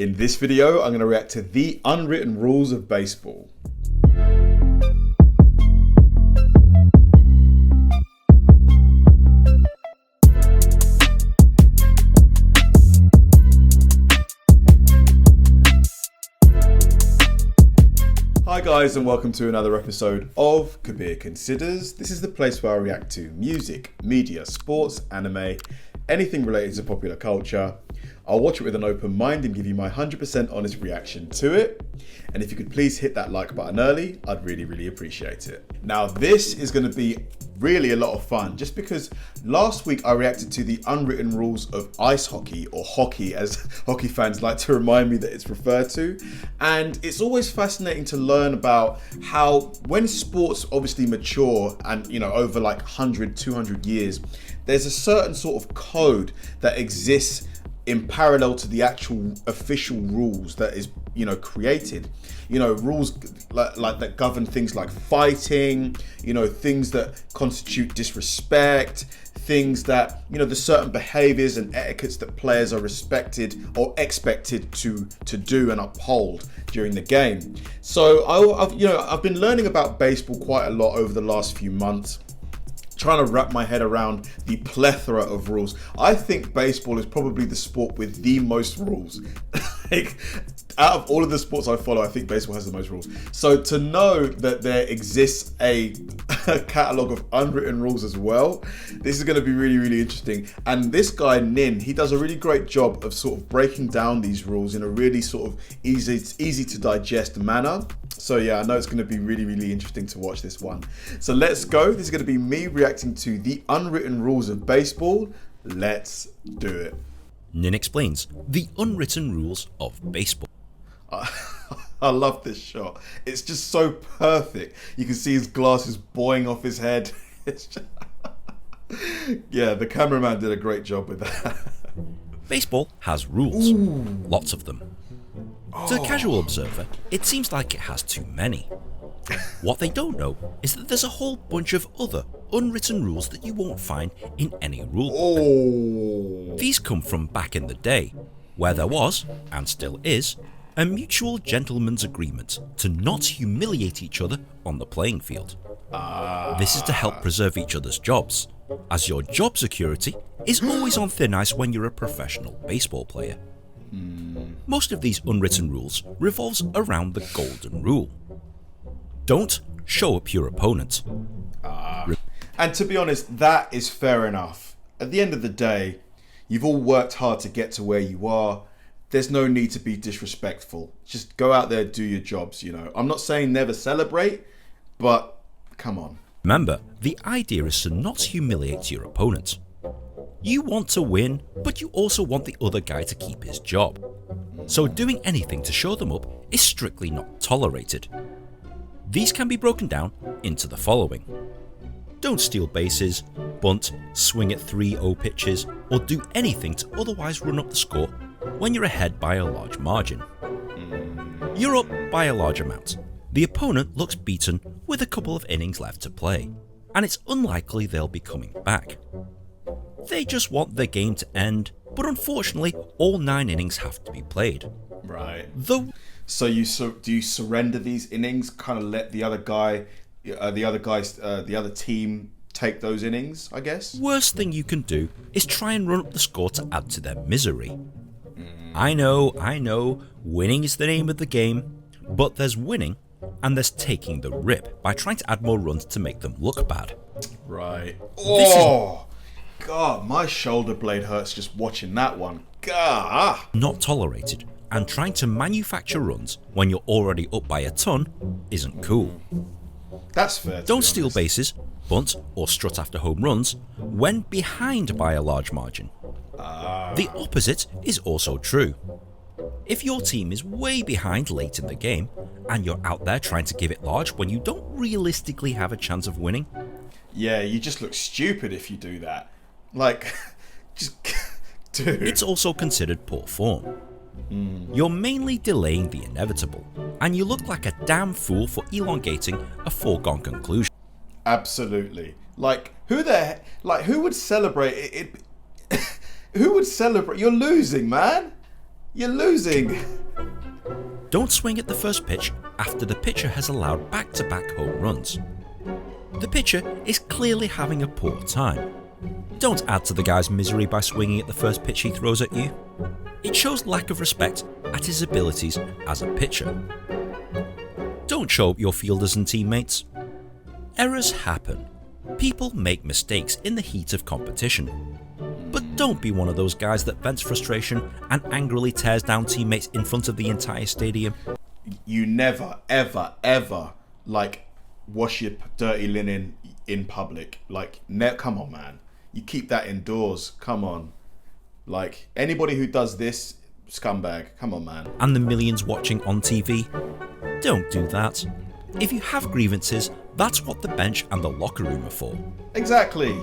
In this video, I'm going to react to the unwritten rules of baseball. Hi guys, and welcome to another episode of Kabir Considers. This is the place where I react to music, media, sports, anime, anything related to popular culture. I'll watch it with an open mind and give you my 100% honest reaction to it. And if you could please hit that like button early, I'd really appreciate it. Now this is going to be really a lot of fun, just because last week I reacted to the unwritten rules of ice hockey, or hockey as hockey fans like to remind me that it's referred to. And it's always fascinating to learn about how when sports obviously mature and, you know, over like 100, 200 years, there's a certain sort of code that exists in parallel to the actual official rules that is, you know, created. You know, rules like that govern things like fighting, you know, things that constitute disrespect, things that, you know, the certain behaviors and etiquettes that players are respected or expected to do and uphold during the game. So I've been learning about baseball quite a lot over the last few months, trying to wrap my head around the plethora of rules. I think baseball is probably the sport with the most rules. Like, out of all of the sports I follow, I think baseball has the most rules. So to know that there exists a catalogue of unwritten rules as well, this is going to be really interesting. And this guy, Nin, he does a really great job of sort of breaking down these rules in a really sort of easy to digest manner. So yeah, I know it's going to be really interesting to watch this one. So let's go. This is going to be me reacting to the unwritten rules of baseball. Let's do it. Nin explains the unwritten rules of baseball. I love this shot. It's just so perfect. You can see his glasses buoying off his head. It's just... yeah, the cameraman did a great job with that. Baseball has rules. Ooh. Lots of them. To the casual observer, it seems like it has too many. What they don't know is that there's a whole bunch of other unwritten rules that you won't find in any rule book. These come from back in the day, where there was, and still is, a mutual gentleman's agreement to not humiliate each other on the playing field. This is to help preserve each other's jobs, as your job security is always on thin ice when you're a professional baseball player. Most of these unwritten rules revolves around the golden rule. Don't show up your opponent. And to be honest, that is fair enough. At the end of the day, you've all worked hard to get to where you are. There's no need to be disrespectful. Just go out there, do your jobs, you know. I'm not saying never celebrate, but come on. Remember, the idea is to not humiliate your opponent. You want to win, but you also want the other guy to keep his job. So doing anything to show them up is strictly not tolerated. These can be broken down into the following. Don't steal bases, bunt, swing at 3-0 pitches, or do anything to otherwise run up the score when you're ahead by a large margin. You're up by a large amount. The opponent looks beaten with a couple of innings left to play, and it's unlikely they'll be coming back. They just want the game to end, but unfortunately, all 9 innings have to be played. Right. So do you surrender these innings? Kind of let the other team take those innings, I guess? Worst thing you can do is try and run up the score to add to their misery. I know, winning is the name of the game, but there's winning and there's taking the rip by trying to add more runs to make them look bad. Right. God, my shoulder blade hurts just watching that one. God. Not tolerated, and trying to manufacture runs when you're already up by a ton isn't cool. That's fair. Don't steal bases, bunt, or strut after home runs when behind by a large margin. The opposite is also true. If your team is way behind late in the game, and you're out there trying to give it large when you don't realistically have a chance of winning, yeah, you just look stupid if you do that. Like, just dude. It's also considered poor form. You're mainly delaying the inevitable, and you look like a damn fool for elongating a foregone conclusion. Absolutely. Like, who would celebrate it? Who would celebrate? You're losing, man. You're losing. Don't swing at the first pitch after the pitcher has allowed back-to-back home runs. The pitcher is clearly having a poor time. Don't add to the guy's misery by swinging at the first pitch he throws at you. It shows lack of respect at his abilities as a pitcher. Don't show up your fielders and teammates. Errors happen. People make mistakes in the heat of competition. But don't be one of those guys that vents frustration and angrily tears down teammates in front of the entire stadium. You never, ever, ever, like, wash your dirty linen in public. Like, come on, man. You keep that indoors. Come on. Like, anybody who does this, scumbag. Come on, man. And the millions watching on TV, don't do that. If you have grievances, that's what the bench and the locker room are for. Exactly.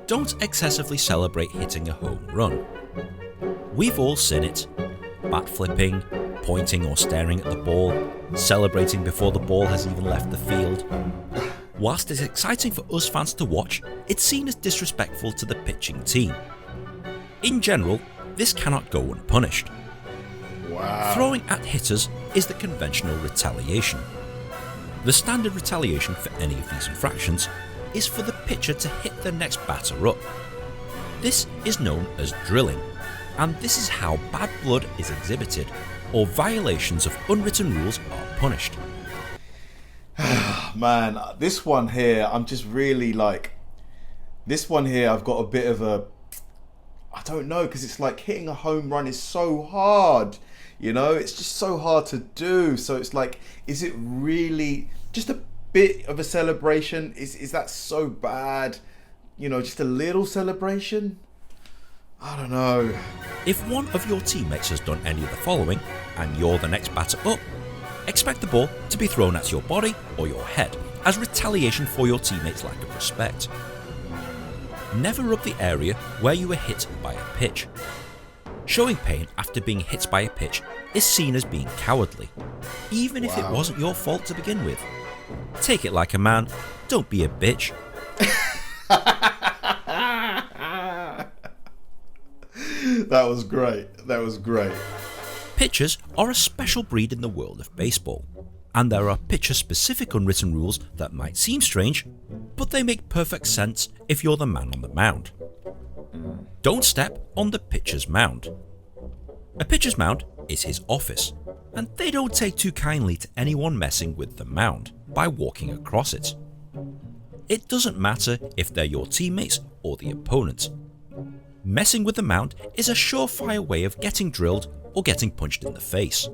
Don't excessively celebrate hitting a home run. We've all seen it. Bat flipping, pointing or staring at the ball, celebrating before the ball has even left the field. Whilst it's exciting for us fans to watch, it's seen as disrespectful to the pitching team. In general, this cannot go unpunished. Wow. Throwing at hitters is the conventional retaliation. The standard retaliation for any of these infractions is for the pitcher to hit the next batter up. This is known as drilling, and this is how bad blood is exhibited, or violations of unwritten rules are punished. Man, this one here, I'm just really like... This one here, I've got a bit of a... I don't know, because it's like hitting a home run is so hard. You know, it's just so hard to do. So it's like, is it really just a bit of a celebration? Is that so bad? You know, just a little celebration? I don't know. If one of your teammates has done any of the following, and you're the next batter up, expect the ball to be thrown at your body or your head as retaliation for your teammates' lack of respect. Never rub the area where you were hit by a pitch. Showing pain after being hit by a pitch is seen as being cowardly, even if it wasn't your fault to begin with. Take it like a man, don't be a bitch. That was great. That was great. Pitchers are a special breed in the world of baseball, and there are pitcher-specific unwritten rules that might seem strange, but they make perfect sense if you're the man on the mound. Don't step on the pitcher's mound. A pitcher's mound is his office, and they don't take too kindly to anyone messing with the mound by walking across it. It doesn't matter if they're your teammates or the opponent. Messing with the mound is a surefire way of getting drilled or getting punched in the face.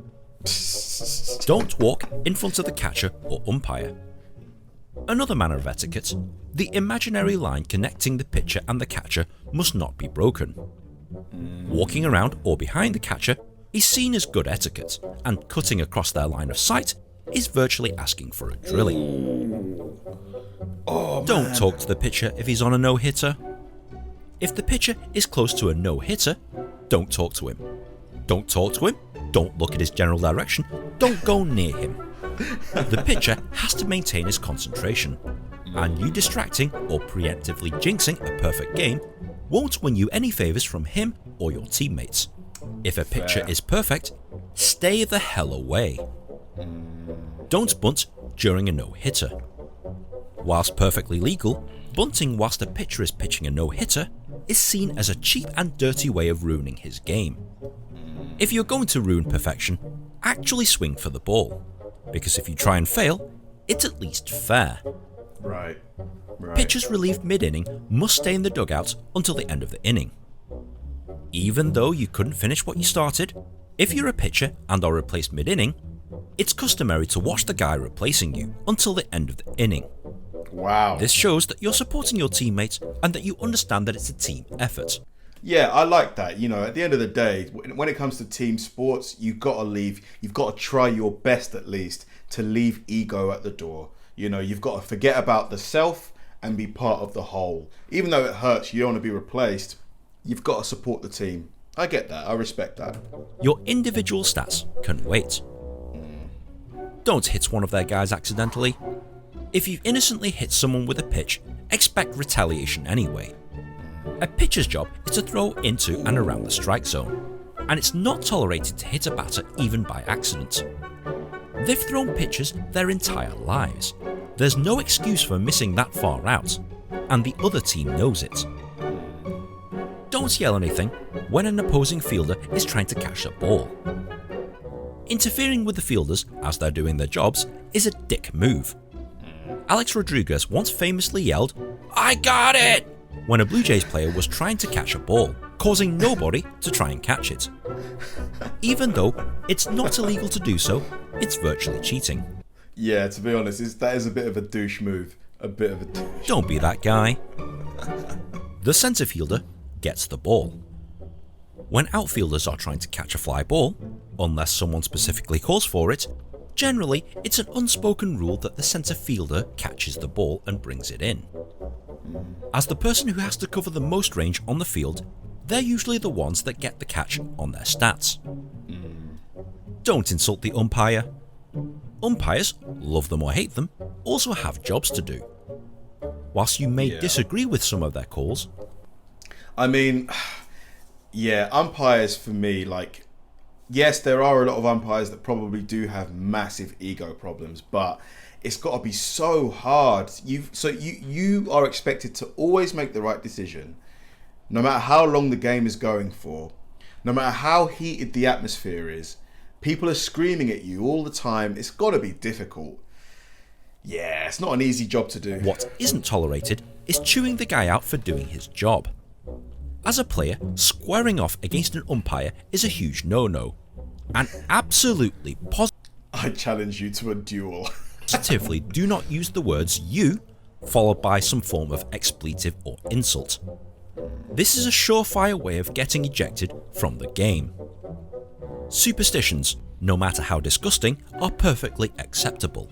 Don't walk in front of the catcher or umpire. Another manner of etiquette, the imaginary line connecting the pitcher and the catcher must not be broken. Walking around or behind the catcher is seen as good etiquette, and cutting across their line of sight is virtually asking for a drilling. Don't talk to the pitcher if he's on a no-hitter. If the pitcher is close to a no-hitter, don't talk to him. Don't talk to him, don't look at his general direction, don't go near him. The pitcher has to maintain his concentration, and you distracting or preemptively jinxing a perfect game won't win you any favours from him or your teammates. If a pitcher is perfect, stay the hell away. Don't bunt during a no-hitter. Whilst perfectly legal, bunting whilst a pitcher is pitching a no-hitter is seen as a cheap and dirty way of ruining his game. If you're going to ruin perfection, actually swing for the ball, because if you try and fail, it's at least fair. Right. Pitchers relieved mid-inning must stay in the dugout until the end of the inning. Even though you couldn't finish what you started, if you're a pitcher and are replaced mid-inning, it's customary to watch the guy replacing you until the end of the inning. Wow. This shows that you're supporting your teammates and that you understand that it's a team effort. Yeah, I like that. You know, at the end of the day, when it comes to team sports, you've got to try your best at least to leave ego at the door. You know, you've got to forget about the self and be part of the whole. Even though it hurts, you don't want to be replaced, you've got to support the team. I get that. I respect that. Your individual stats can wait. Don't hit one of their guys accidentally. If you've innocently hit someone with a pitch, expect retaliation anyway. A pitcher's job is to throw into and around the strike zone, and it's not tolerated to hit a batter even by accident. They've thrown pitches their entire lives. There's no excuse for missing that far out, and the other team knows it. Don't yell anything when an opposing fielder is trying to catch a ball. Interfering with the fielders as they're doing their jobs is a dick move. Alex Rodriguez once famously yelled, "I got it!" when a Blue Jays player was trying to catch a ball, causing nobody to try and catch it. Even though it's not illegal to do so, it's virtually cheating. Yeah, to be honest, that is a bit of a douche move. A bit of a douche. Don't be that guy. The centre fielder gets the ball. When outfielders are trying to catch a fly ball, unless someone specifically calls for it, generally it's an unspoken rule that the centre fielder catches the ball and brings it in. As the person who has to cover the most range on the field, they're usually the ones that get the catch on their stats. Don't insult the umpire. Umpires, love them or hate them, also have jobs to do. Whilst you may disagree with some of their calls, I mean, yeah, umpires for me, like, yes, there are a lot of umpires that probably do have massive ego problems, but it's got to be so hard. You are expected to always make the right decision, no matter how long the game is going for, no matter how heated the atmosphere is. People are screaming at you all the time. It's got to be difficult. Yeah, it's not an easy job to do. What isn't tolerated is chewing the guy out for doing his job. As a player, squaring off against an umpire is a huge no-no. And absolutely I challenge you to a duel. positively do not use the words "you" followed by some form of expletive or insult. This is a surefire way of getting ejected from the game. Superstitions, no matter how disgusting, are perfectly acceptable.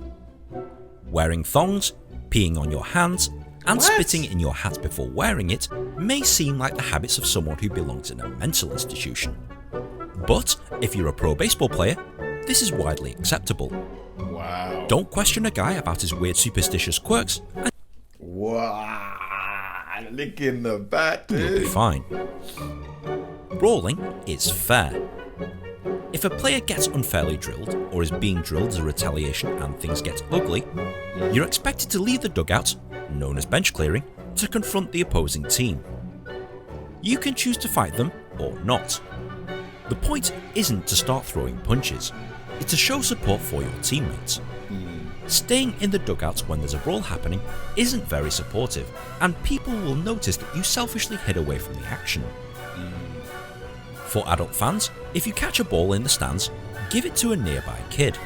Wearing thongs, peeing on your hands, and spitting in your hat before wearing it may seem like the habits of someone who belongs in a mental institution. But if you're a pro baseball player, this is widely acceptable. Wow. Don't question a guy about his weird superstitious quirks, and Wow. Lick in the back, dude. you'll be fine. Brawling is fair. If a player gets unfairly drilled, or is being drilled as a retaliation and things get ugly, you're expected to leave the dugout, known as bench clearing, to confront the opposing team. You can choose to fight them or not. The point isn't to start throwing punches, it's to show support for your teammates. Staying in the dugout when there's a brawl happening isn't very supportive, and people will notice that you selfishly hid away from the action. For adult fans, if you catch a ball in the stands, give it to a nearby kid.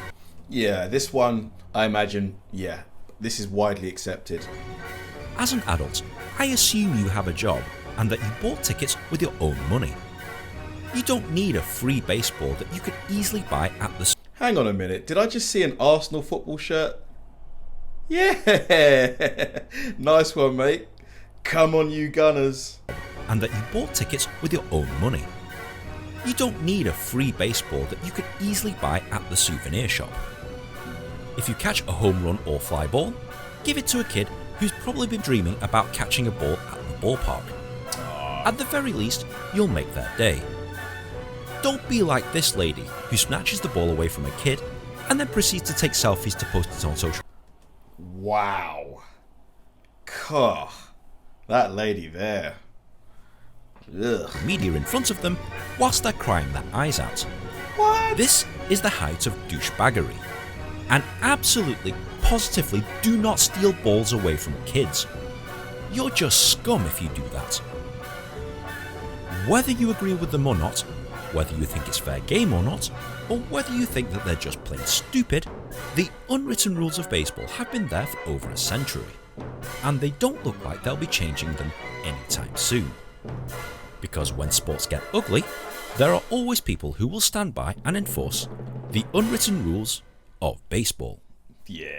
Yeah, this one, I imagine, this is widely accepted. As an adult, I assume you have a job and that you bought tickets with your own money. You don't need a free baseball that you could easily buy at the Hang on a minute, did I just see an Arsenal football shirt? Yeah! Nice one, mate. Come on, you Gunners. and that you bought tickets with your own money. You don't need a free baseball that you could easily buy at the souvenir shop. If you catch a home run or fly ball, give it to a kid who's probably been dreaming about catching a ball at the ballpark. At the very least, you'll make their day. Don't be like this lady who snatches the ball away from a kid and then proceeds to take selfies to post it on social. Wow. Cough. That lady there. Ugh. Media in front of them whilst they're crying their eyes out. What? This is the height of douchebaggery. And absolutely, positively do not steal balls away from kids. You're just scum if you do that. Whether you agree with them or not, whether you think it's fair game or not, or whether you think that they're just plain stupid, the unwritten rules of baseball have been there for over a century, and they don't look like they'll be changing them anytime soon. Because when sports get ugly, there are always people who will stand by and enforce the unwritten rules of baseball. Yeah.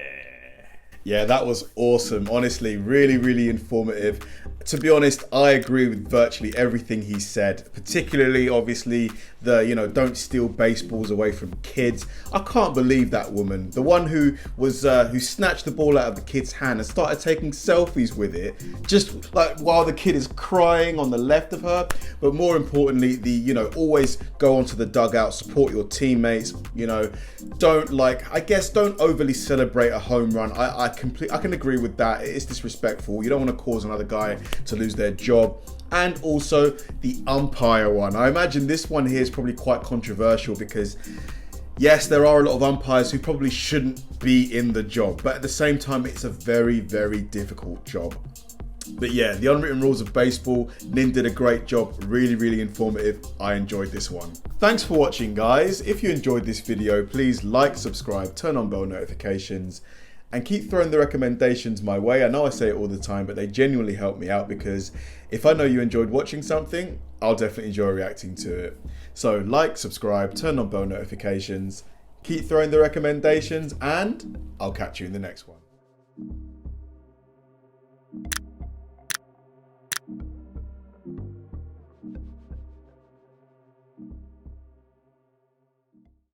Yeah, that was awesome. Honestly, really, really informative. To be honest, I agree with virtually everything he said, particularly obviously the, don't steal baseballs away from kids. I can't believe that woman, the one who snatched the ball out of the kid's hand and started taking selfies with it, just like while the kid is crying on the left of her. But more importantly, always go onto the dugout, support your teammates, don't overly celebrate a home run. I can agree with that. It's disrespectful. You don't want to cause another guy to lose their job. And also the umpire one. I imagine this one here is probably quite controversial because yes, there are a lot of umpires who probably shouldn't be in the job, but at the same time, it's a very, very difficult job. But yeah, the unwritten rules of baseball, Nin did a great job, really, really informative. I enjoyed this one. Thanks for watching, guys. If you enjoyed this video, please like, subscribe, turn on bell notifications, and keep throwing the recommendations my way. I know I say it all the time, but they genuinely help me out because if I know you enjoyed watching something, I'll definitely enjoy reacting to it. So like, subscribe, turn on bell notifications, keep throwing the recommendations, and I'll catch you in the next one.